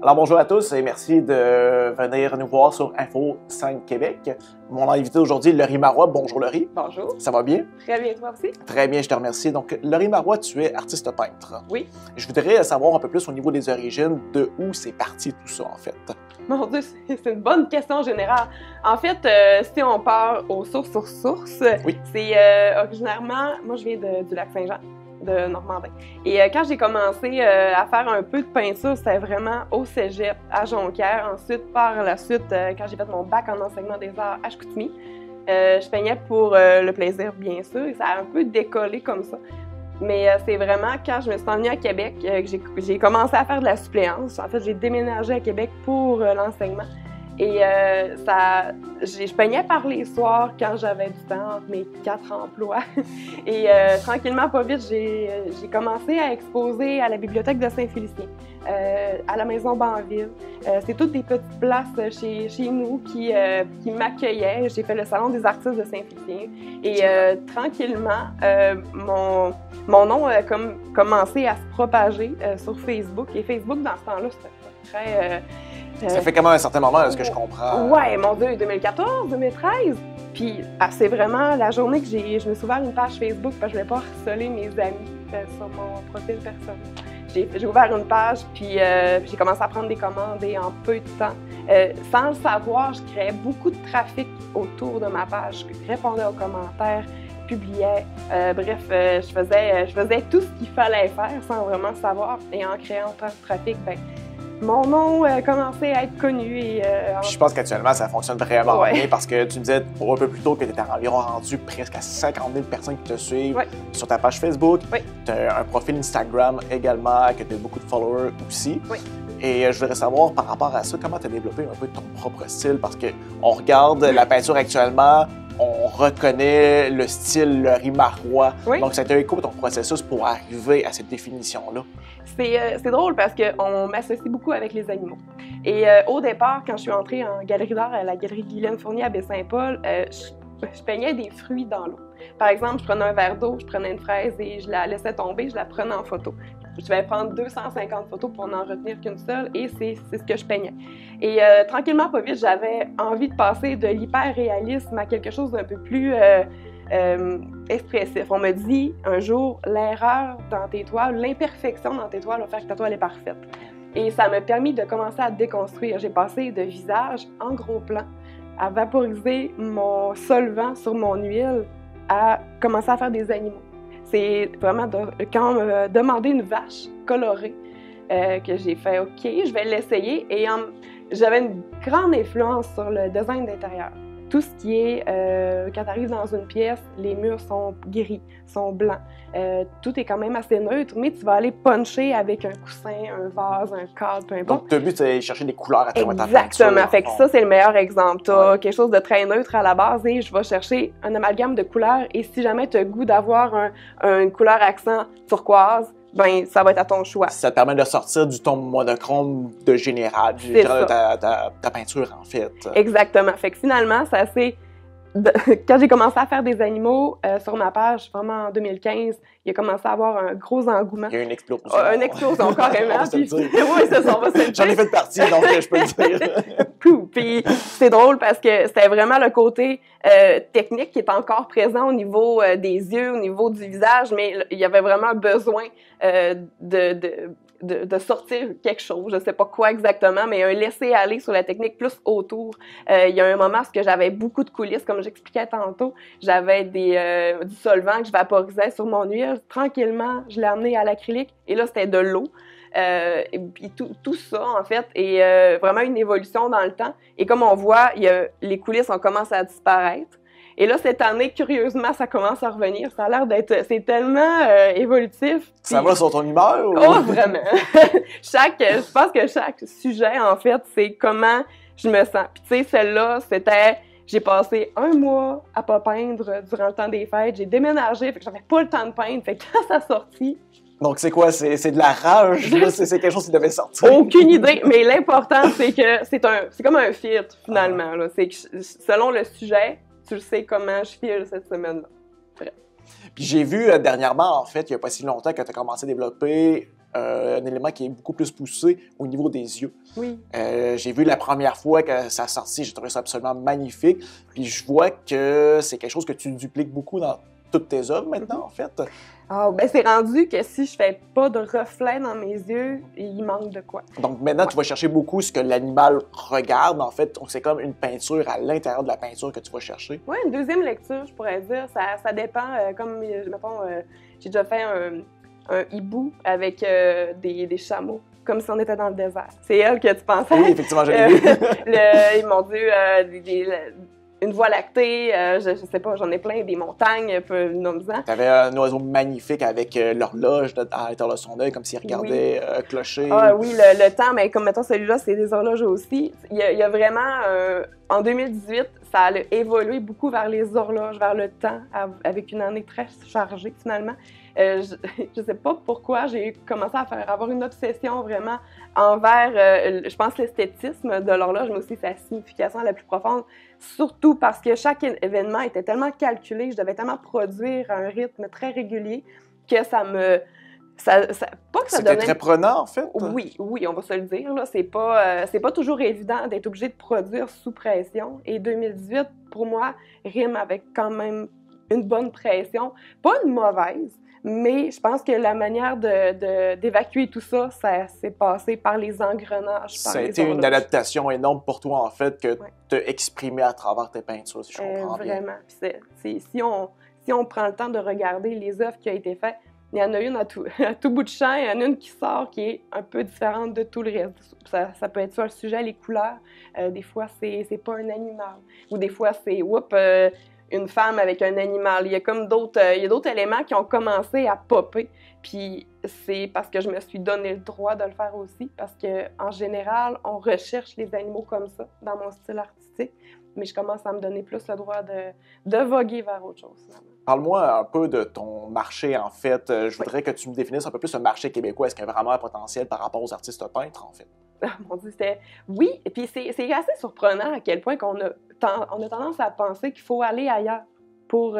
Alors bonjour à tous et merci de venir nous voir sur Info 5 Québec. Mon invité aujourd'hui, Laurie Marois. Bonjour Laurie. Bonjour. Ça va bien? Très bien, toi aussi? Très bien, je te remercie. Donc Laurie Marois, tu es artiste peintre. Oui. Je voudrais savoir un peu plus au niveau des origines, de où c'est parti tout ça en fait. Mon Dieu, c'est une bonne question générale. En fait, si on part aux sources, Oui. c'est originairement, moi je viens du Lac-Saint-Jean, de Normandin. Et quand j'ai commencé à faire un peu de peinture, c'était vraiment au cégep, à Jonquière. Ensuite, par la suite, quand j'ai fait mon bac en enseignement des arts à Chicoutimi, je peignais pour le plaisir, bien sûr, et ça a un peu décollé comme ça. Mais c'est vraiment quand je me suis emmenée à Québec que j'ai commencé à faire de la suppléance. En fait, j'ai déménagé à Québec pour l'enseignement. Et je peignais par les soirs quand j'avais du temps entre mes 4 emplois. Et tranquillement, pas vite, j'ai commencé à exposer à la bibliothèque de Saint-Félicien, à la maison Banville. C'est toutes des petites places chez nous qui m'accueillaient. J'ai fait le salon des artistes de Saint-Félicien. Et tranquillement, mon nom a commencé à se propager sur Facebook. Et Facebook, dans ce temps-là, c'était très... Ça fait quand même un certain moment, est-ce que je comprends? Ouais, mon Dieu, 2014, 2013. Puis c'est vraiment la journée que je me suis ouvert une page Facebook parce que je ne voulais pas harceler mes amis sur mon profil personnel. J'ai ouvert une page, puis j'ai commencé à prendre des commandes et en peu de temps. Sans le savoir, je créais beaucoup de trafic autour de ma page. Je répondais aux commentaires, publiais. Bref, je faisais tout ce qu'il fallait faire sans vraiment savoir. Et en créant tant de trafic, mon nom commençait à être connu. Je pense qu'actuellement, ça fonctionne vraiment bien parce que tu me disais un peu plus tôt que tu étais environ rendu presque à 50 000 personnes qui te suivent sur ta page Facebook. Tu as un profil Instagram également, que tu as beaucoup de followers aussi. Et je voudrais savoir par rapport à ça, comment tu as développé un peu ton propre style parce qu'on regarde la peinture actuellement, on reconnaît le style Laurie Marois. Donc, ça a été quoi ton processus pour arriver à cette définition-là? C'est drôle parce qu'on m'associe beaucoup avec les animaux. Et au départ, quand je suis entrée en galerie d'art à la galerie Guylaine Fournier à Baie-Saint-Paul, je peignais des fruits dans l'eau. Par exemple, je prenais un verre d'eau, je prenais une fraise et je la laissais tomber, je la prenais en photo. Je vais prendre 250 photos pour n'en retenir qu'une seule et c'est ce que je peignais. Et tranquillement, pas vite, j'avais envie de passer de l'hyper-réalisme à quelque chose d'un peu plus expressif. On me dit un jour, l'erreur dans tes toiles, l'imperfection dans tes toiles va faire que ta toile est parfaite. Et ça m'a permis de commencer à déconstruire. J'ai passé de visage en gros plan à vaporiser mon solvant sur mon huile à commencer à faire des animaux. C'est vraiment quand on m'a demandé une vache colorée que j'ai fait OK, je vais l'essayer. Et j'avais une grande influence sur le design d'intérieur. Tout ce qui est, quand tu arrives dans une pièce, les murs sont gris, sont blancs. Tout est quand même assez neutre, mais tu vas aller puncher avec un coussin, un vase, un cadre, peu importe. Donc, le but, c'est chercher des couleurs à travers ta peinture. Exactement. Fait que ça, c'est le meilleur exemple. Tu as quelque chose de très neutre à la base et je vais chercher un amalgame de couleurs. Et si jamais tu as le goût d'avoir une couleur accent turquoise, ça va être à ton choix. Ça te permet de sortir du ton monochrome de général, de ta peinture, en fait. Exactement. Fait que finalement, quand j'ai commencé à faire des animaux sur ma page, vraiment en 2015, il a commencé à avoir un gros engouement. Il y a eu une explosion. Une explosion, carrément. Oui, c'est ça, on va se le dire. J'en ai fait partie, donc je peux le dire. Puis c'est drôle parce que c'était vraiment le côté technique qui est encore présent au niveau des yeux, au niveau du visage, mais il y avait vraiment besoin de sortir quelque chose, je sais pas quoi exactement, mais un laisser-aller sur la technique plus autour. Il y a un moment où j'avais beaucoup de coulisses, comme j'expliquais tantôt. J'avais du solvant que je vaporisais sur mon huile. Tranquillement, je l'ai amené à l'acrylique et là, c'était de l'eau. Et puis tout ça, en fait, est vraiment une évolution dans le temps. Et comme on voit, les coulisses ont commencé à disparaître. Et là, cette année, curieusement, ça commence à revenir. Ça a l'air d'être... C'est tellement évolutif. Ça va sur ton humeur? Ou... Oh, vraiment! Je pense que chaque sujet, en fait, c'est comment je me sens. Puis tu sais, celle-là, c'était... J'ai passé 1 mois à pas peindre durant le temps des fêtes. J'ai déménagé, fait que j'avais pas le temps de peindre. Fait que quand ça sortit... Donc, c'est quoi? C'est de la rage? C'est quelque chose qui devait sortir? Aucune idée, mais l'important, c'est que c'est comme un filtre, finalement. C'est que selon le sujet, tu le sais comment je file cette semaine-là. Puis j'ai vu dernièrement, en fait, il n'y a pas si longtemps que tu as commencé à développer un élément qui est beaucoup plus poussé au niveau des yeux. Oui. J'ai vu la première fois que ça a sorti, j'ai trouvé ça absolument magnifique. Puis je vois que c'est quelque chose que tu dupliques beaucoup dans toutes tes œuvres maintenant, en fait. Ah, ben c'est rendu que si je fais pas de reflet dans mes yeux, il manque de quoi. Donc maintenant, tu vas chercher beaucoup ce que l'animal regarde, en fait. C'est comme une peinture à l'intérieur de la peinture que tu vas chercher. Oui, une deuxième lecture, je pourrais dire. Ça dépend, comme, mettons, j'ai déjà fait un hibou avec des chameaux, comme si on était dans le désert. C'est elle que tu pensais? Oui, effectivement, j'ai vu. Mon Dieu, une voie lactée, je sais pas, j'en ai plein, des montagnes, nomme-en. Tu avais un oiseau magnifique avec l'horloge à l'intérieur de son œil, comme s'il regardait clocher. Ah oui, le temps, mais comme mettons celui-là, c'est des horloges aussi. Il y a vraiment, en 2018, ça a évolué beaucoup vers les horloges, vers le temps, avec une année très chargée finalement. Je sais pas pourquoi j'ai commencé à avoir une obsession vraiment envers, je pense, l'esthétisme de l'horloge, mais aussi sa signification la plus profonde, surtout parce que chaque événement était tellement calculé, je devais tellement produire à un rythme très régulier que ça me... pas que ça C'était donnait... très prenant, en fait. Oui, on va se le dire. Là. C'est pas toujours évident d'être obligé de produire sous pression. Et 2018, pour moi, rime avec quand même une bonne pression. Pas une mauvaise, mais je pense que la manière d'évacuer tout ça, ça s'est passé par les engrenages. Ça a été une adaptation énorme pour toi, en fait, que tu as exprimé à travers tes peintures, si je comprends bien. Vraiment. Si on prend le temps de regarder les œuvres qui ont été faites, il y en a une à tout bout de champ, il y en a une qui sort qui est un peu différente de tout le reste. Ça peut être sur le sujet, les couleurs. Des fois, c'est pas un animal. Ou des fois, c'est une femme avec un animal. Il y a comme d'autres éléments qui ont commencé à popper. Puis c'est parce que je me suis donné le droit de le faire aussi. Parce qu'en général, on recherche les animaux comme ça dans mon style artistique. Mais je commence à me donner plus le droit de voguer vers autre chose. Parle-moi un peu de ton marché, en fait. Je voudrais que tu me définisses un peu plus le marché québécois. Est-ce qu'il y a vraiment un potentiel par rapport aux artistes peintres, en fait? Ah, mon Dieu, oui, et puis c'est assez surprenant à quel point on a tendance à penser qu'il faut aller ailleurs pour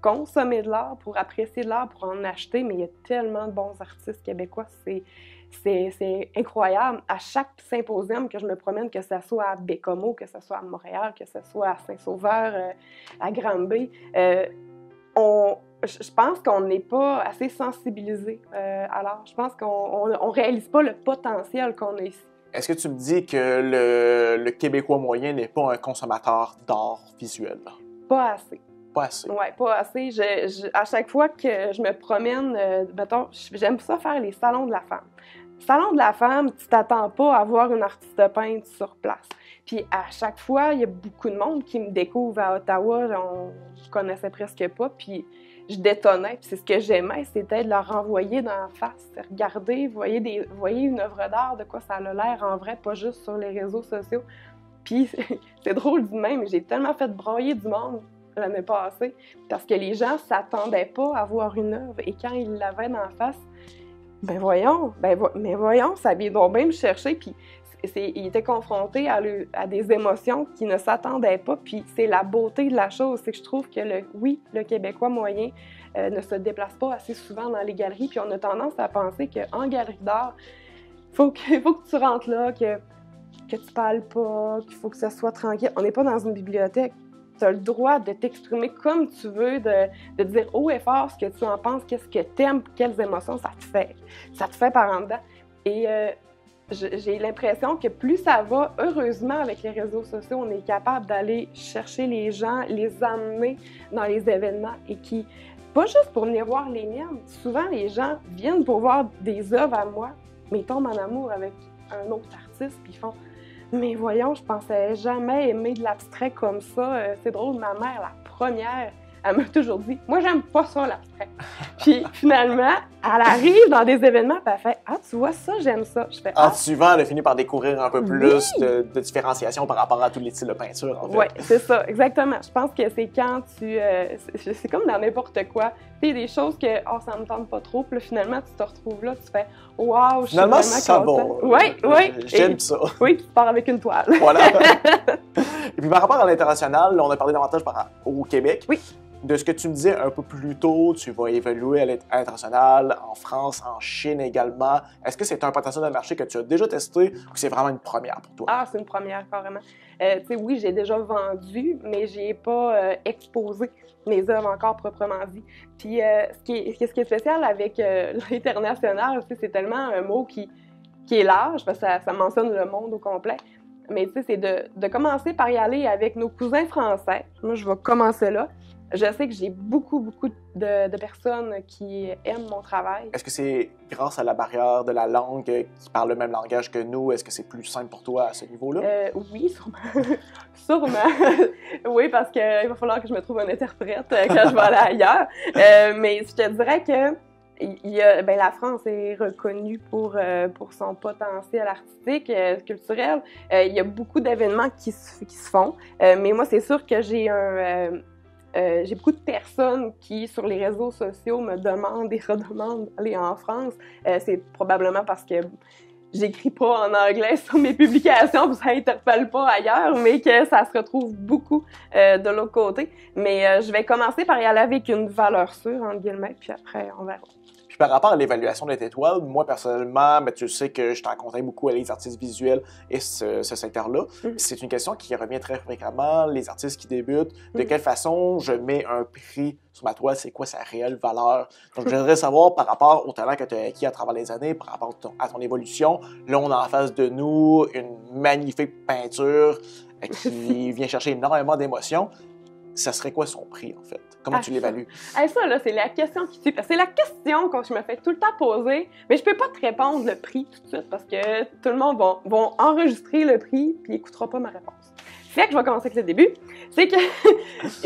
consommer de l'art, pour apprécier de l'art, pour en acheter, mais il y a tellement de bons artistes québécois, c'est incroyable. À chaque symposium que je me promène, que ce soit à Bécomo, que ce soit à Montréal, que ce soit à Saint-Sauveur, à Granby, je pense qu'on n'est pas assez sensibilisé à l'art. Je pense qu'on ne réalise pas le potentiel qu'on a ici. Est-ce que tu me dis que le Québécois moyen n'est pas un consommateur d'art visuel? Pas assez. Pas assez? Oui, pas assez. À chaque fois que je me promène, mettons, j'aime ça faire les salons de la femme. Salon de la femme, tu t'attends pas à voir une artiste peintre sur place. Puis à chaque fois, il y a beaucoup de monde qui me découvre à Ottawa, je connaissais presque pas, puis je détonnais. Puis c'est ce que j'aimais, c'était de leur renvoyer dans la face. Regardez, voyez une œuvre d'art, de quoi ça a l'air en vrai, pas juste sur les réseaux sociaux. Puis c'est drôle du même, j'ai tellement fait broyer du monde l'année passée, parce que les gens s'attendaient pas à voir une œuvre, et quand ils l'avaient dans la face, mais voyons, ça vient donc bien me chercher, puis ils étaient confrontés à des émotions qu'ils ne s'attendaient pas, puis c'est la beauté de la chose, c'est que je trouve que le Québécois moyen ne se déplace pas assez souvent dans les galeries, puis on a tendance à penser qu'en galerie d'art, il faut que tu rentres là, que tu parles pas, qu'il faut que ça soit tranquille. On n'est pas dans une bibliothèque. Tu as le droit de t'exprimer comme tu veux, de dire haut et fort ce que tu en penses, qu'est-ce que tu aimes, quelles émotions ça te fait par en dedans. Et j'ai l'impression que plus ça va, heureusement, avec les réseaux sociaux, on est capable d'aller chercher les gens, les amener dans les événements et pas juste pour venir voir les miennes, souvent les gens viennent pour voir des œuvres à moi, mais ils tombent en amour avec un autre artiste, puis ils font « Mais voyons, je pensais jamais aimer de l'abstrait comme ça. C'est drôle, ma mère, la première, elle m'a toujours dit « Moi, j'aime pas ça, l'abstrait. » Puis finalement, elle arrive dans des événements, puis elle fait « Ah, tu vois ça, j'aime ça. » Je fais « En suivant, elle a fini par découvrir un peu plus de différenciation par rapport à tous les styles de peinture, en fait. Oui, c'est ça, exactement. Je pense que c'est quand c'est comme dans n'importe quoi. Tu sais, des choses que « Oh, ça me tente pas trop. » Puis là, finalement, tu te retrouves là, tu fais « Wow, je suis finalement, vraiment ça contente. » va. Oui. J'aime ça. Oui, puis tu pars avec une toile. Voilà. Et puis par rapport à l'international, on a parlé davantage au Québec. Oui. de ce que tu me disais un peu plus tôt, tu vas évoluer à l'international, en France, en Chine également. Est-ce que c'est un potentiel de marché que tu as déjà testé ou c'est vraiment une première pour toi? Ah, c'est une première, carrément. Oui, j'ai déjà vendu, mais je n'ai pas exposé mes œuvres encore proprement dit. Puis, ce qui est spécial avec l'international, c'est tellement un mot qui est large, parce que ça mentionne le monde au complet. Mais c'est de commencer par y aller avec nos cousins français. Moi, je vais commencer là. Je sais que j'ai beaucoup de personnes qui aiment mon travail. Est-ce que c'est grâce à la barrière de la langue qui parle le même langage que nous? Est-ce que c'est plus simple pour toi à ce niveau-là? Oui, sûrement. Sûrement. Oui, parce qu'il va falloir que je me trouve un interprète quand je vais aller ailleurs. Mais je te dirais que la France est reconnue pour son potentiel artistique, culturel. Il y a beaucoup d'événements qui se font. Mais moi, c'est sûr que j'ai beaucoup de personnes qui, sur les réseaux sociaux, me demandent et redemandent d'aller en France. C'est probablement parce que j'écris pas en anglais sur mes publications, puis ça interpelle pas ailleurs, mais que ça se retrouve beaucoup de l'autre côté. Mais je vais commencer par y aller avec une valeur sûre, entre guillemets, puis après, on verra. Puis par rapport à l'évaluation de tes toiles, moi personnellement, tu sais que je t'en conseille beaucoup avec les artistes visuels et ce secteur-là. C'est une question qui revient très fréquemment, les artistes qui débutent, de quelle façon je mets un prix sur ma toile, c'est quoi sa réelle valeur. Donc je voudrais savoir par rapport au talent que tu as acquis à travers les années, par rapport à ton évolution. Là, on a en face de nous une magnifique peinture qui vient chercher énormément d'émotions. Ça serait quoi son prix, en fait? Comment tu l'évalues? Ça, là, c'est la question qui tue. C'est la question que je me fais tout le temps poser, mais je peux pas te répondre le prix tout de suite parce que tout le monde va enregistrer le prix puis il écoutera pas ma réponse. Fait que je vais commencer avec le début. C'est que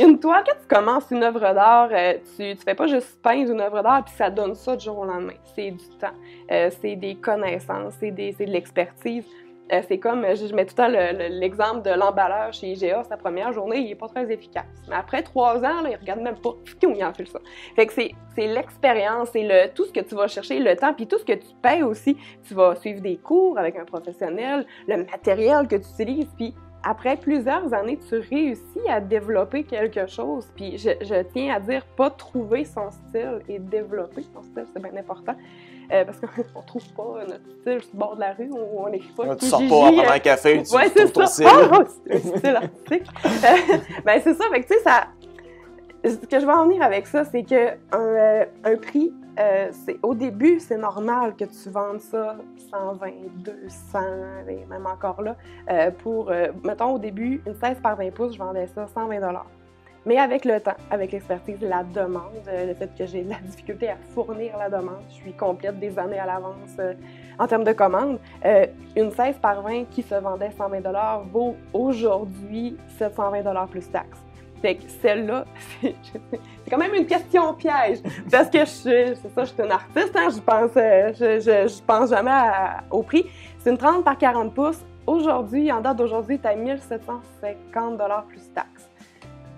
une toile, quand tu commences une œuvre d'art, tu fais pas juste peindre une œuvre d'art puis ça donne ça du jour au lendemain. C'est du temps, c'est des connaissances, c'est de l'expertise. C'est comme, je mets tout le temps l'exemple de l'emballeur chez IGA, sa première journée, il n'est pas très efficace. Mais après 3 ans, là, il ne regarde même pas, il en fait ça. Fait que c'est l'expérience, c'est tout ce que tu vas chercher, le temps, puis tout ce que tu payes aussi. Tu vas suivre des cours avec un professionnel, le matériel que tu utilises, puis après plusieurs années, tu réussis à développer quelque chose. Puis je tiens à dire, pas trouver son style et développer son style, c'est bien important. Parce qu'on ne trouve pas notre style sur le bord de la rue, on n'écrit pas. Tu sors pas en prenant un café, tu trouves ton style. C'est un style artistique. C'est ça, fait que tu sais, ce que je veux en venir avec ça, c'est qu'un prix, au début, c'est normal que tu vendes ça 120, 200, et même encore là, mettons, au début, une 16 par 20 pouces, je vendais ça 120 $. Mais avec le temps, avec l'expertise, la demande, le fait que j'ai de la difficulté à fournir la demande, je suis complète des années à l'avance en termes de commandes, une 16 par 20 qui se vendait 120 $ vaut aujourd'hui 720 $ plus taxes. Fait que celle-là, c'est quand même une question piège, parce que je suis une artiste, hein, je pense jamais au prix. C'est une 30 par 40 pouces. Aujourd'hui, en date d'aujourd'hui, tu as 1750 $ plus taxes.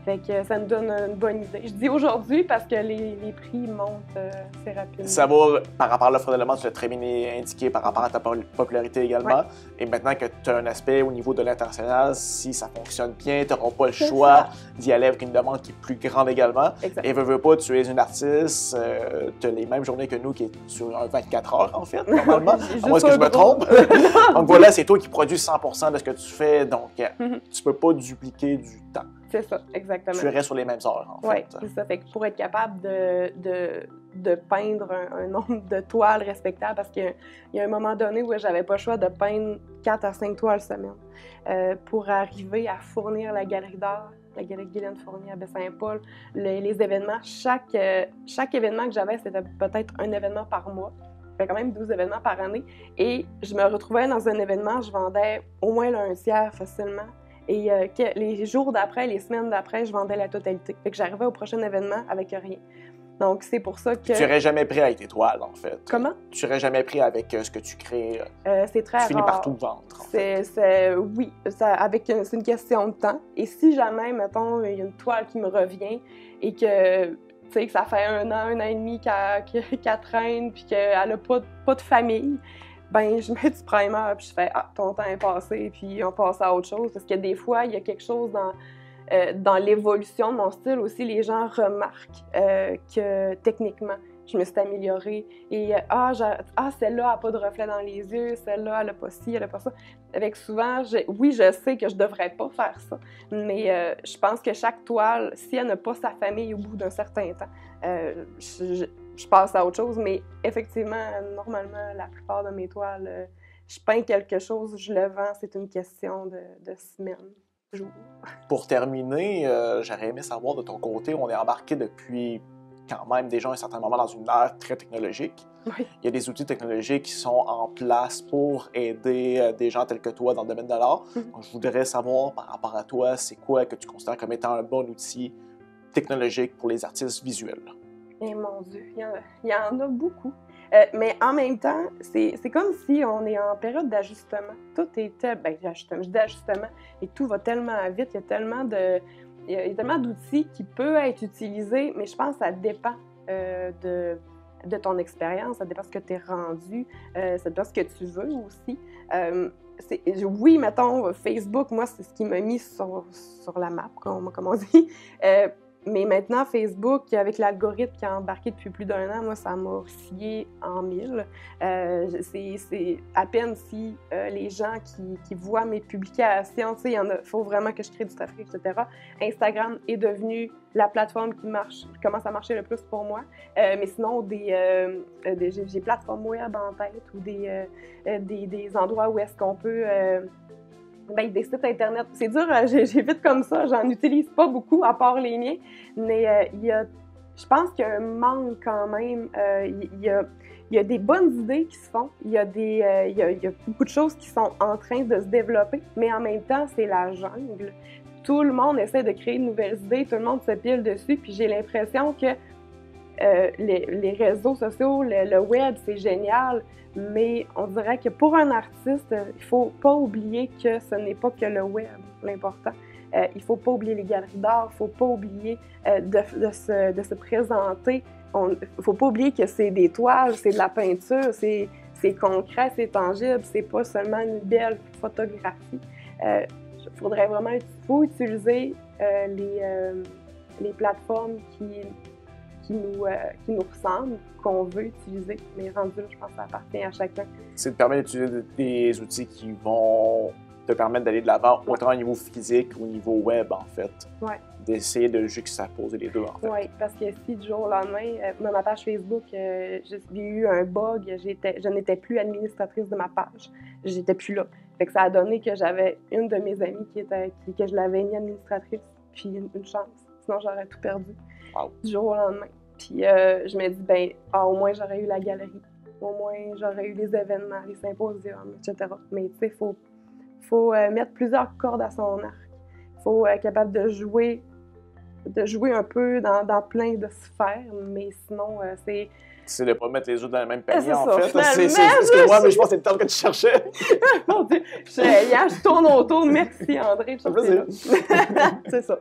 Fait que ça nous donne une bonne idée. Je dis aujourd'hui parce que les prix montent assez rapidement. Ça va, par rapport à l'offre d'éléments, tu l'as très bien indiqué, par rapport à ta popularité également. Ouais. Et maintenant que tu as un aspect au niveau de l'international, si ça fonctionne bien, tu n'auras pas le choix d'y aller avec une demande qui est plus grande également. Exactement. Et veux pas, tu es une artiste, tu as les mêmes journées que nous qui est sur un 24 heures en fait, normalement. À moins que je me trompe. Donc voilà, c'est toi qui produis 100% de ce que tu fais, donc tu peux pas dupliquer du temps. C'est ça, exactement. Tu restes sur les mêmes heures, en fait. Oui, c'est ça. Fait que pour être capable de peindre un nombre de toiles respectable, parce qu'il y a un moment donné où j'avais pas le choix de peindre 4 à 5 toiles semaine pour arriver à fournir la galerie d'art, la galerie Guylaine Fournier à Baie-Saint-Paul, les événements. Chaque événement que j'avais, c'était peut-être un événement par mois. Fait quand même 12 événements par année. Et je me retrouvais dans un événement, je vendais au moins un tiers facilement. Et les jours d'après, les semaines d'après, je vendais la totalité. Fait que j'arrivais au prochain événement avec rien. Donc, c'est pour ça que... Tu serais jamais pris avec tes toiles, en fait. Comment? Tu serais jamais pris avec ce que tu crées. C'est très rare. Tu finis par tout vendre, en fait. Oui, c'est une question de temps. Et si jamais, mettons, il y a une toile qui me revient et que, tu sais, que ça fait 1 an et demi qu'elle traîne puis qu'elle n'a pas de famille, ben je mets du primer puis je fais « Ah, ton temps est passé » puis on passe à autre chose. Parce que des fois, il y a quelque chose dans l'évolution de mon style aussi, les gens remarquent que techniquement, je me suis améliorée et celle-là n'a pas de reflet dans les yeux, celle-là, elle n'a pas ci, elle n'a pas ça. Avec souvent, oui, je sais que je ne devrais pas faire ça, mais je pense que chaque toile, si elle n'a pas sa famille au bout d'un certain temps, je passe à autre chose. Mais effectivement, normalement, la plupart de mes toiles, je peins quelque chose, je le vends, c'est une question de semaines, jours. Pour terminer, j'aurais aimé savoir de ton côté, on est embarqué depuis quand même déjà un certain moment dans une ère très technologique. Oui. Il y a des outils technologiques qui sont en place pour aider des gens tels que toi dans le domaine de l'art. Donc, je voudrais savoir par rapport à toi, c'est quoi que tu considères comme étant un bon outil technologique pour les artistes visuels? Eh mon Dieu, il y en a beaucoup. Mais en même temps, c'est comme si on est en période d'ajustement. Tout est d'ajustement et tout va tellement vite, il y a tellement d'outils qui peuvent être utilisés, mais je pense que ça dépend de ton expérience, ça dépend de ce que tu es rendu, ça dépend de ce que tu veux aussi. Oui, mettons, Facebook, moi, c'est ce qui m'a mis sur la map, comme on dit. Mais maintenant, Facebook, avec l'algorithme qui a embarqué depuis plus d'1 an, moi, ça m'a scié en mille. C'est à peine si les gens qui voient mes publications, tu sais, il faut vraiment que je crée du trafic, etc. Instagram est devenu la plateforme qui commence à marcher le plus pour moi. Mais sinon, j'ai plateformes web en tête ou des endroits où est-ce qu'on peut... des sites Internet. C'est dur, j'ai vite comme ça, j'en utilise pas beaucoup, à part les miens, mais je pense qu'il y a un manque quand même. Il y a des bonnes idées qui se font, il y a beaucoup de choses qui sont en train de se développer, mais en même temps, c'est la jungle. Tout le monde essaie de créer de nouvelles idées, tout le monde se pile dessus, puis j'ai l'impression que les réseaux sociaux, le web, c'est génial, mais on dirait que pour un artiste, il ne faut pas oublier que ce n'est pas que le web l'important. Il ne faut pas oublier les galeries d'art, il ne faut pas oublier de se présenter. Il ne faut pas oublier que c'est des toiles, c'est de la peinture, c'est concret, c'est tangible, c'est pas seulement une belle photographie. Faut utiliser les plateformes qui nous ressemblent, qu'on veut utiliser, mais rendu là, je pense que ça appartient à chacun. C'est de permettre d'utiliser des outils qui vont te permettre d'aller de l'avant, autant au niveau physique qu'au niveau web, en fait. Ouais. D'essayer de juxtaposer les deux, en fait. Oui, parce que si du jour au lendemain, ma page Facebook, j'ai eu un bug, je n'étais plus administratrice de ma page. J'étais plus là. Fait que ça a donné que j'avais une de mes amies que je l'avais mis administratrice, puis une chance. Sinon, j'aurais tout perdu. Wow. Du jour au lendemain. Puis je me dis, au moins j'aurais eu la galerie, au moins j'aurais eu les événements, les symposiums, etc. Mais tu sais, il faut mettre plusieurs cordes à son arc. Il faut être capable de jouer un peu dans plein de sphères, mais sinon, c'est... C'est de ne pas mettre les œufs dans le même panier, en fait. Excuse-moi, mais je pense que c'est le terme que tu cherchais. Mon Dieu, je tourne autour. Merci, André. C'est ça.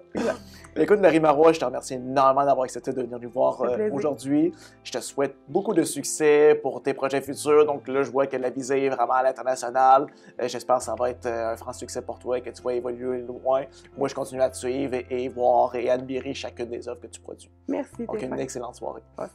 Écoute, Marie Marois, je te remercie énormément d'avoir accepté de venir nous voir aujourd'hui. Je te souhaite beaucoup de succès pour tes projets futurs. Donc là, je vois que la visée est vraiment à l'international. J'espère que ça va être un franc succès pour toi et que tu vas évoluer loin. Moi, je continue à te suivre et voir et admirer chacune des œuvres que tu produis. Merci. Donc, une excellente soirée. Ouais.